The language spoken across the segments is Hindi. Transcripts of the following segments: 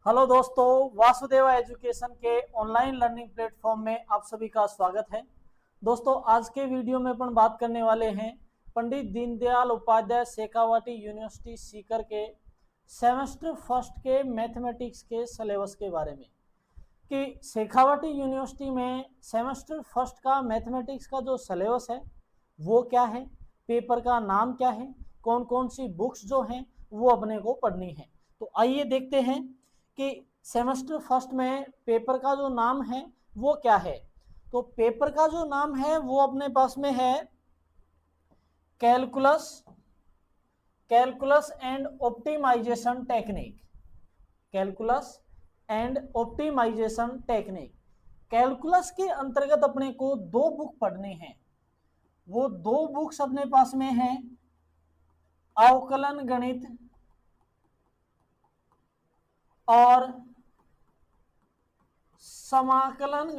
हेलो दोस्तों, वासुदेवा एजुकेशन के ऑनलाइन लर्निंग प्लेटफॉर्म में आप सभी का स्वागत है। दोस्तों, आज के वीडियो में अपन बात करने वाले हैं पंडित दीनदयाल उपाध्याय शेखावाटी यूनिवर्सिटी सीकर के सेमेस्टर फर्स्ट के मैथमेटिक्स के सिलेबस के बारे में कि शेखावाटी यूनिवर्सिटी में सेमेस्टर फर्स्ट का मैथमेटिक्स का जो सिलेबस है वो क्या है, पेपर का नाम क्या है, कौन कौन सी बुक्स जो हैं वो अपने को पढ़नी है। तो आइए देखते हैं कि सेमेस्टर फर्स्ट में पेपर का जो नाम है वो क्या है। तो पेपर का जो नाम है वो अपने पास में है calculus and optimisation technique. Calculus and optimisation technique. Calculus के अंतर्गत अपने को दो बुक पढ़ने हैं। वो दो बुक्स अपने पास में है अवकलन गणित और समाकलन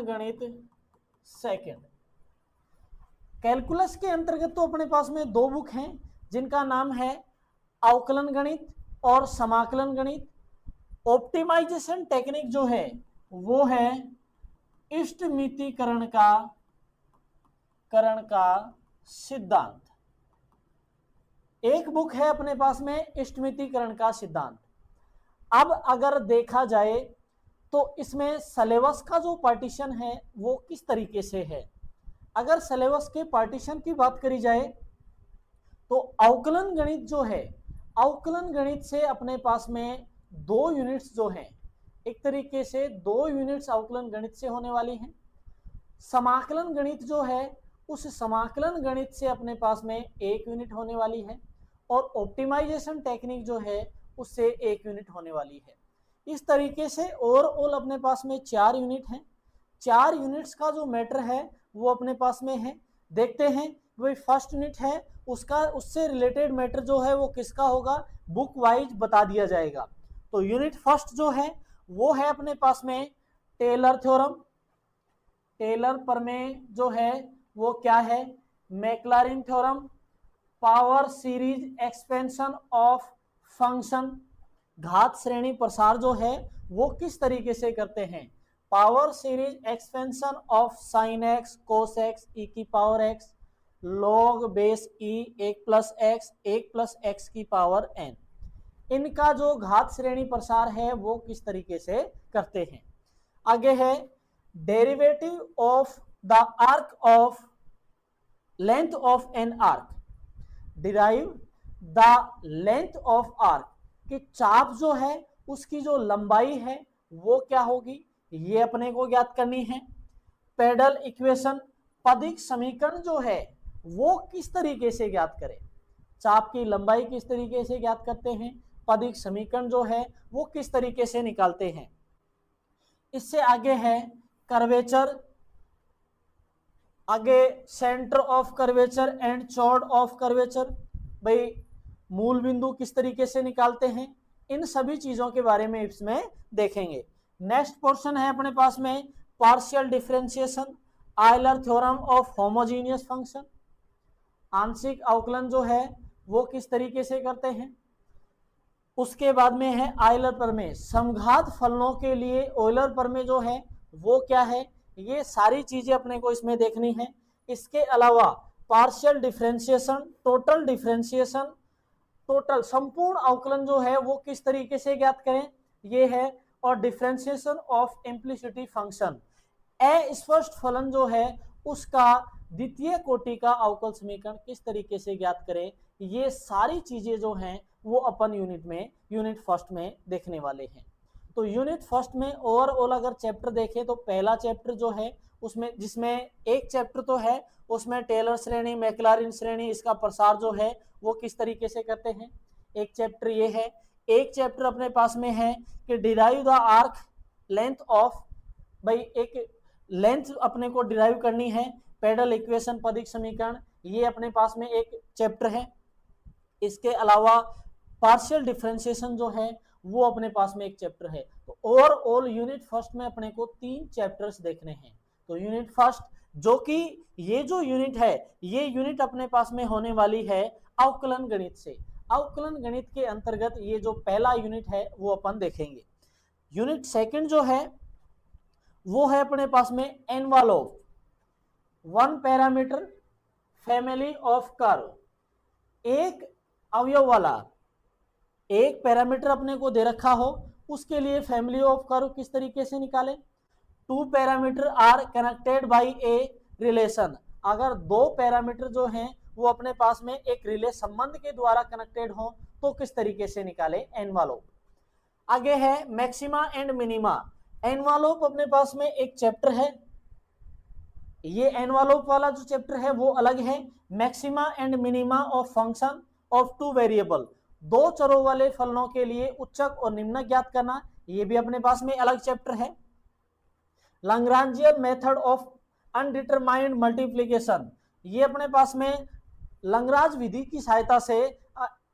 गणित सेकंड। कैलकुलस के अंतर्गत तो अपने पास में दो बुक हैं जिनका नाम है अवकलन गणित और समाकलन गणित। ऑप्टिमाइजेशन टेक्निक जो है वो है इष्टमितीकरण का सिद्धांत। एक बुक है अपने पास में इष्टमितीकरण का सिद्धांत। अब अगर देखा जाए तो इसमें सिलेबस का जो पार्टीशन है वो किस तरीके से है। अगर सिलेबस के पार्टीशन की बात करी जाए तो अवकलन गणित जो है, अवकलन गणित से अपने पास में दो यूनिट्स जो हैं, एक तरीके से दो यूनिट्स अवकलन गणित से होने वाली हैं। समाकलन गणित जो है उस समाकलन गणित से अपने पास में एक यूनिट होने वाली है और ऑप्टिमाइजेशन टेक्निक जो है उससे एक यूनिट होने वाली है। इस तरीके से ओवरऑल अपने पास में 4 यूनिट हैं। 4 यूनिट्स का जो मैटर है वो अपने पास में है। देखते हैं वही फर्स्ट यूनिट है उसका, उससे रिलेटेड मैटर जो है वो किसका होगा, बुक वाइज बता दिया जाएगा। तो यूनिट फर्स्ट जो है वो है अपने पास में टेलर थ्योरम। टेलर प्रमेय जो है वो क्या है, Maclaurin theorem, power series expansion of function. घात श्रेणी प्रसार जो है वो किस तरीके से करते हैं, power series expansion of sine x, cos x, e की power x, log base e, 1 plus x, 1 plus x की पावर एन। इनका जो घात श्रेणी प्रसार है वो किस तरीके से करते हैं। आगे है derivative of the arc of length of an arc. Derive the length of arc कि चाप जो है उसकी जो लंबाई है वो क्या होगी, ये अपने को ज्ञात करनी है। पेडल इक्वेशन, पदिक समीकरण जो है वो किस तरीके से ज्ञात करें, चाप की लंबाई किस तरीके से ज्ञात करते हैं, पदिक समीकरण जो है वो किस तरीके से निकालते हैं। इससे आगे है कर्वेचर, आगे centre of curvature and chord of curvature, भाई मूल बिंदु किस तरीके से निकालते हैं, इन सभी चीजों के बारे में इसमें देखेंगे। नेक्स्ट पोर्शन है अपने पास में partial differentiation, Euler theorem of homogeneous function. आंशिक अवकलन जो है वो किस तरीके से करते हैं। उसके बाद में है आयलर प्रमेय, समघात फलनों के लिए ऑयलर प्रमेय जो है वो क्या है, ये सारी चीजें अपने को इसमें देखनी है। इसके अलावा partial differentiation, total differentiation, total संपूर्ण अवकलन जो है वो किस तरीके से ज्ञात करें, ये है। और डिफरेंशिएशन ऑफ इम्प्लिसिटी फंक्शन, अस्पष्ट फलन जो है उसका द्वितीय कोटि का अवकल समीकरण किस तरीके से ज्ञात करें, ये सारी चीजें जो हैं वो अपन यूनिट फर्स्ट में देखने वाले हैं। तो यूनिट फर्स्ट में ओवरऑल अगर चैप्टर देखें तो पहला चैप्टर जो है उसमें, जिसमें एक चैप्टर तो है उसमें टेलर श्रेणी, मैक्लॉरिन श्रेणी, इसका प्रसार जो है वो किस तरीके से करते हैं, एक चैप्टर ये है। एक चैप्टर अपने पास में है कि derive the arc length of, भाई एक लेंथ अपने को डिराइव करनी है, पेडल इक्वेशन, पदिक समीकरण, ये अपने पास में एक चैप्टर है। इसके अलावा पार्शियल डिफरेंशिएशन जो है वो अपने पास में एक चैप्टर है। तो ओवरऑल यूनिट फर्स्ट में अपने को 3 चैप्टर्स देखने हैं। तो यूनिट फर्स्ट जो कि ये जो यूनिट है ये यूनिट अपने पास में होने वाली है अवकलन गणित से। अवकलन गणित के अंतर्गत ये जो पहला यूनिट है वो अपन देखेंगे। यूनिट सेकंड जो है वो है अपने पास में envelope, one parameter family of curve, एक अवयव वाला एक पैरामीटर अपने को दे रखा हो, उसके लिए फैमिली ऑफ कर्व किस तरीके से निकालें। Two parameter are connected by a relation, अगर दो पैरामीटर जो हैं वो अपने पास में एक रिले संबंध के द्वारा कनेक्टेड हो तो किस तरीके से निकालें एनवलप। आगे है मैक्सिमा एंड मिनिमा। एनवलप अपने पास में एक चैप्टर है, ये एनवलप वाला जो चैप्टर है वो अलग है। Maxima and minima of function of two variable, दो चरों वाले फलनों के लिए उच्चक और निम्नक ज्ञात करना, ये भी अपने पास में अलग चैप्टर है। Lagrangian method of undetermined multiplication, ये अपने पास में लैग्रांज विधि की सहायता से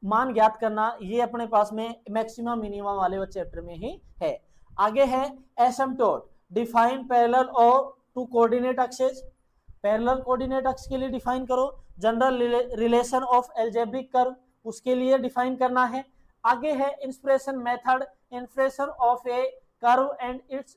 मान ज्ञात करना, ये अपने पास में मैक्सिमा मिनिमा वाले चैप्टर में ही है। आगे है एसिम्पटोट, डिफाइन पैरेलल और to coordinate axes, parallel coordinate x के लिए डिफाइन करो। General relation of algebraic curve, उसके लिए डिफाइन करना है। आगे है inspiration method, inspiration of a curve and its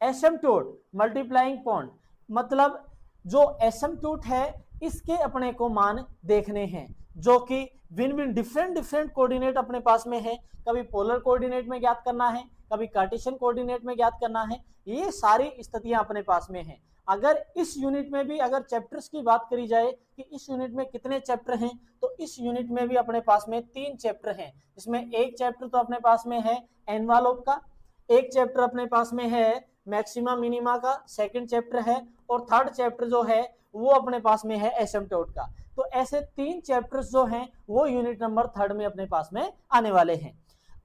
asymptote multiplying point, मतलब जो एसिम्पटोट है इसके अपने को मान देखने हैं जो कि भिन्न भिन्न डिफरेंट कोऑर्डिनेट अपने पास में है, कभी पोलर कोऑर्डिनेट में ज्ञात करना है, कभी कार्टेशियन कोऑर्डिनेट में ज्ञात करना है, ये सारी स्थितियां अपने पास में हैं। अगर इस यूनिट में भी अगर चैप्टर्स की बात करी जाए कि इस यूनिट में कितने चैप्टर हैं, तो इस यूनिट में भी अपने पास में 3 चैप्टर हैं, जिसमें एक चैप्टर तो अपने पास में है एनवलप का, एक चैप्टर अपने पास में है मैक्सिमा मिनिमा का, सेकंड चैप्टर है, और थर्ड चैप्टर जो है वो अपने पास में है एसिम्पटोट का। तो ऐसे 3 चैप्टर्स जो हैं वो यूनिट नंबर 3 में अपने पास में आने वाले हैं।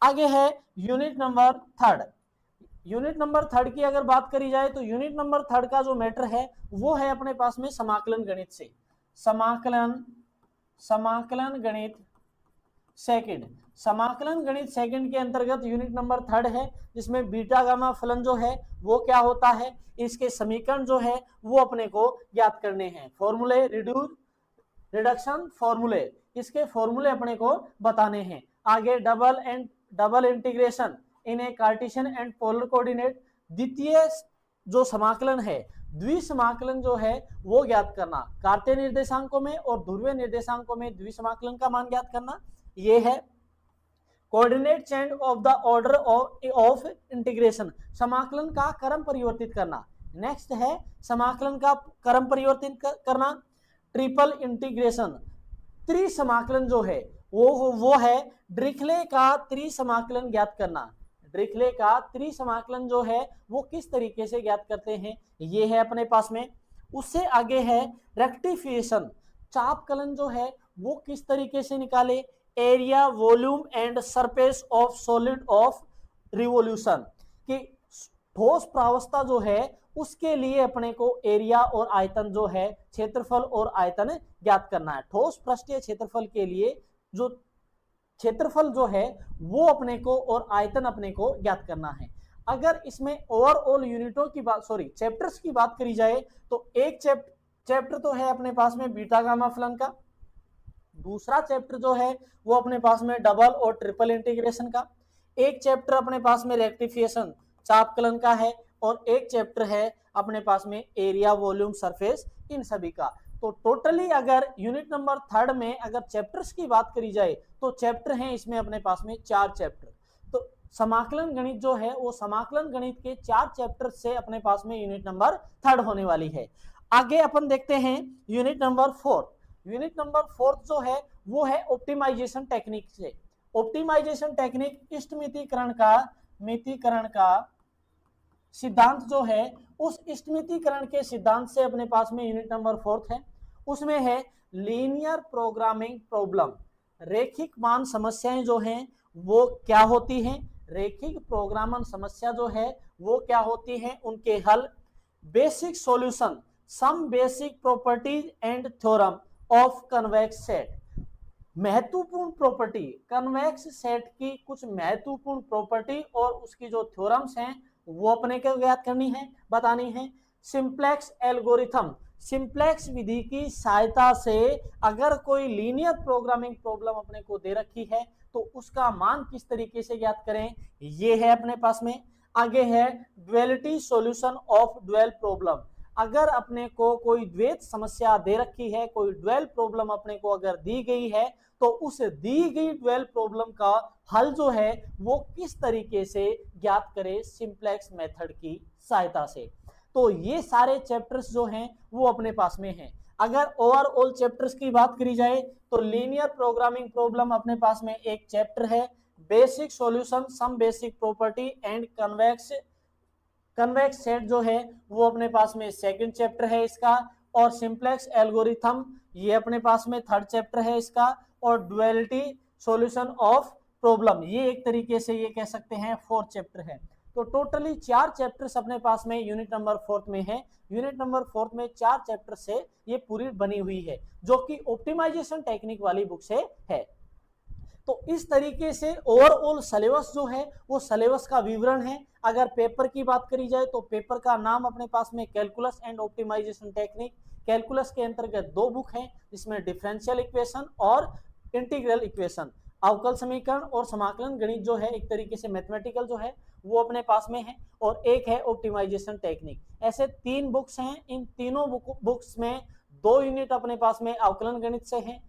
आगे है यूनिट नंबर 3। यूनिट नंबर 3 की अगर बात करी जाए तो यूनिट नंबर 3 का जो मैटर है वो है अपने पास में समाकलन गणित से, समाकलन गणित सेकंड। समाकलन गणित सेकंड के अंतर्गत यूनिट नंबर 3 है, जिसमें बीटा गामा फलन जो है वो क्या होता है, इसके समीकरण जो है वो अपने को ज्ञात करने हैं। फॉर्मूले, रिडक्शन फॉर्मूले, इसके फॉर्मूले अपने को बताने हैं। आगे double integration in A Cartesian and polar coordinate, द्वितीय जो समाकलन है, द्विसमाकलन जो है वो ज्ञात करना, कार्तीय निर्देशांकों में और ध्रुवीय निर्देशांकों में द्विसमाकलन का मान ज्ञात करना, ये है। Coordinate change of the order of integration, समाकलन का क्रम परिवर्तित करना। नेक्स्ट है समाकलन का क्रम परिवर्तित करना। ट्रिपल इंटीग्रेशन, त्रिसमाकलन जो है वो है ड्रिखले का त्रिसमाकलन ज्ञात करना। ड्रिखले का त्रिसमाकलन जो है वो किस तरीके से ज्ञात करते हैं, ये है अपने पास में। उससे आगे है रेक्टिफिकेशन, चापकलन जो है वो किस तरीके से निकाले, area, volume and surface of solid of revolution, कि ठोस प्रावस्था जो है उसके लिए अपने को एरिया और आयतन जो है, क्षेत्रफल और आयतन ज्ञात करना है। ठोस पृष्ठीय क्षेत्रफल के लिए जो क्षेत्रफल जो है वो अपने को और आयतन अपने को ज्ञात करना है। अगर इसमें ओवरऑल यूनिटों की बात, चैप्टर्स की बात करी जाए तो एक चैप्टर तो है अपने पास में बीटा गामा फलन का, दूसरा चैप्टर जो है वो अपने पास में डबल और ट्रिपल इंटीग्रेशन का, एक चैप्टर अपने पास में रेक्टिफिकेशन चापकलन का है, और एक चैप्टर है अपने पास में एरिया, वॉल्यूम, सरफेस, इन सभी का। तो टोटली अगर यूनिट नंबर 3 में अगर चैप्टर्स की बात करी जाए तो चैप्टर हैं इसमें अपने पास में 4 चैप्टर। तो समाकलन गणित जो है वो समाकलन गणित के 4 चैप्टर से अपने पास में यूनिट नंबर 3 होने वाली है। आगे अपन देखते हैं यूनिट नंबर 4। यूनिट नंबर 4 जो है वो है ऑप्टिमाइजेशन टेक्निक से। ऑप्टिमाइजेशन टेक्निक इष्टमितीकरण का सिद्धांत जो है, उस इष्टमितीकरण के सिद्धांत से अपने पास में यूनिट नंबर 4 है। उसमें है लीनियर प्रोग्रामिंग प्रॉब्लम, रेखिक मान समस्याएं जो हैं वो क्या होती हैं, रेखिक प्रोग्रामन समस्या जो है वो क्या होती हैं, उनके हल, basic solution, some basic properties and theorem of convex set, महत्वपूर्ण प्रॉपर्टी, कन्वेक्स सेट की कुछ महत्वपूर्ण प्रॉपर्टी और उसकी जो थ्योरम्स हैं वो अपने को ज्ञात करनी है, बतानी है। सिंप्लेक्स एल्गोरिथम, सिंप्लेक्स विधि की सहायता से अगर कोई लीनियर प्रोग्रामिंग प्रॉब्लम अपने को दे रखी है तो उसका मान किस तरीके से ज्ञात करें, ये है अपने पास में। आगे है duality solution of dual problem. अगर अपने को कोई द्वैत समस्या दे रखी है, कोई ड्यूअल प्रॉब्लम अपने को अगर दी गई है, तो उस दी गई ड्यूअल प्रॉब्लम का हल जो है वो किस तरीके से ज्ञात करें सिंप्लेक्स मेथड की सहायता से। तो ये सारे चैप्टर्स जो हैं वो अपने पास में हैं। अगर ओवरऑल चैप्टर्स की बात करी जाए तो लीनियर प्रोग्रामिंग प्रॉब्लम अपने पास में एक चैप्टर है, basic solution some basic property and convex set जो है वो अपने पास में सेकंड चैप्टर है इसका, और सिंप्लेक्स एल्गोरिथम ये अपने पास में थर्ड चैप्टर है इसका, और ड्युअलिटी सॉल्यूशन ऑफ प्रॉब्लम ये एक तरीके से ये कह सकते हैं फोर्थ चैप्टर है। तो टोटली 4 चैप्टर्स अपने पास में यूनिट नंबर 4 में है। यूनिट नंबर 4 में 4 चैप्टर से ये पूरी बनी हुई है, जो कि ऑप्टिमाइजेशन टेक्निक वाली बुक से है। तो इस तरीके से ओवरऑल सिलेबस जो है वो सिलेबस का विवरण है। अगर पेपर की बात करी जाए तो पेपर का नाम अपने पास में calculus and optimisation technique. Calculus के अंतर्गत 2 बुक हैं, जिसमें डिफरेंशियल इक्वेशन और इंटीग्रल इक्वेशन, अवकल समीकरण और समाकलन गणित जो है एक तरीके से मैथमेटिकल जो है वो अपने पास में है, और एक है ऑप्टिमाइजेशन टेक्निक। ऐसे 3 बुक्स हैं। इन तीनों बुक्स में 2 यूनिट अपने पास में अवकलन गणित से है,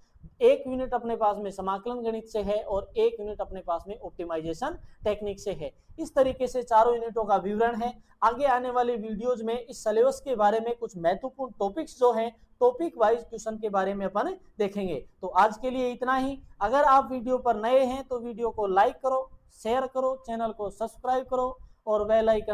1 यूनिट अपने पास में समाकलन गणित से है, और 1 यूनिट अपने पास में ऑप्टिमाइजेशन टेक्निक से है। इस तरीके से चारों यूनिटों का विवरण है। आगे आने वाली वीडियोज में इस सिलेबस के बारे में कुछ महत्वपूर्ण टॉपिक्स जो हैं टॉपिक वाइज क्वेश्चन के बारे में अपन देखेंगे। तो आज के लिए इतना ही। अगर आप वीडियो पर नए हैं तो वीडियो को लाइक करो, शेयर करो, चैनल को सब्सक्राइब करो और बेल आइकन